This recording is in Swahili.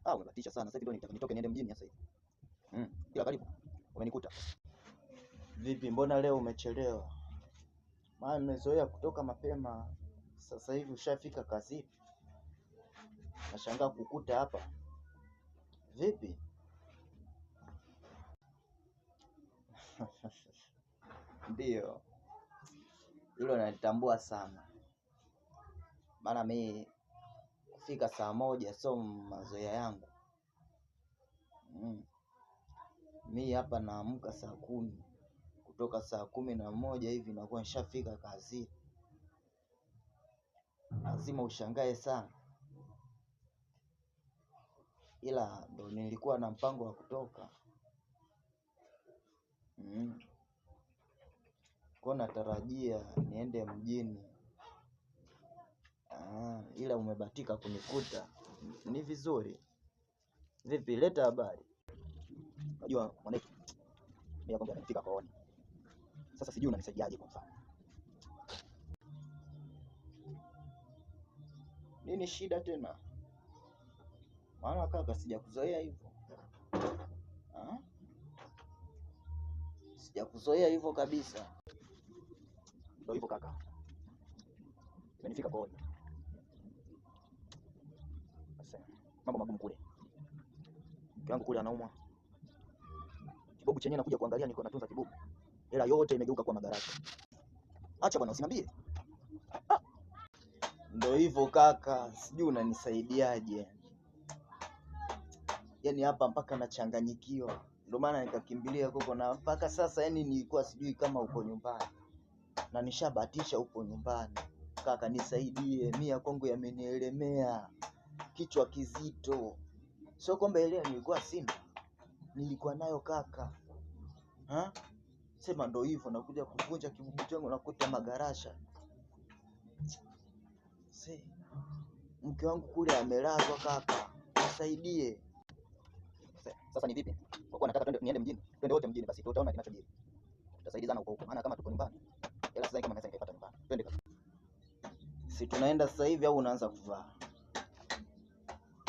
Umebatisha sana. Sasa hivi ndio nitoke niende mjini sasa hivi. Ila karibu. Umenikuta. Vipi, mbona leo umechelewa? Maana nimezoea kutoka mapema. Sasa hivi ushafika kazini. Nashangaa kukuta hapa. Vipi? Ndio. Hilo nalitambua sana. Maana mimi kufika saa moja sio mazoea yangu. Mimi hapa naamka saa 10. Kutoka saa 11 hivi nakuwa nishafika kazini. Lazima ushangae sana. Ila ndo nilikuwa na mpango wa kutoka. Kwa natarajia niende mjini. Ila umebatika kunikuta. Ni vizuri. Vipi, leta habari. Unajua mwanetu, mimi hapo nimefika kooni. Sasa sijui unanisaidiaje kwa mfano. Nini shida tena? Maana kaka sijakuzoea hivyo. Sijakuzoea hivyo kabisa. Ndio hivyo kaka. Nimefika kooni. Sasa mambo magumu kule. Mke wangu kule anaumwa. Kibobu chenyewe nakuja kuangalia niko natunza kibobu. Hela yote imegeuka kwa magaraka. Acha bwana usiniambie. Ndio hivyo kaka, sijui unanisaidiaje. Yaani hapa mpaka nachanganyikiwa. Ndio maana nikakimbilia huko na mpaka sasa yani nilikuwa sijui kama uko nyumbani. Na nishabatisha upo nyumbani. Kaka nisaidie, mimi ya kwangu yamenielemea. Kichwa kizito. Sio kwamba ile nilikuwa sina. Nilikuwa nayo kaka. Sema ndo hivyo nakuja kuvunja kibubu changu nakuta magarasha. Mke wangu kule amelazwa kaka. Nisaidie. Sasa ni vipi? Kwa kuwa nataka niende mjini. Twende wote mjini basi. Utaona kinachojiri. Tutasaidiana huko. Maana kama tuko nyumbani. Ila sasa kama naweza nikaipata nyumbani. Twende kaka. Si tunaenda sasa hivi au unaanza kuvaa?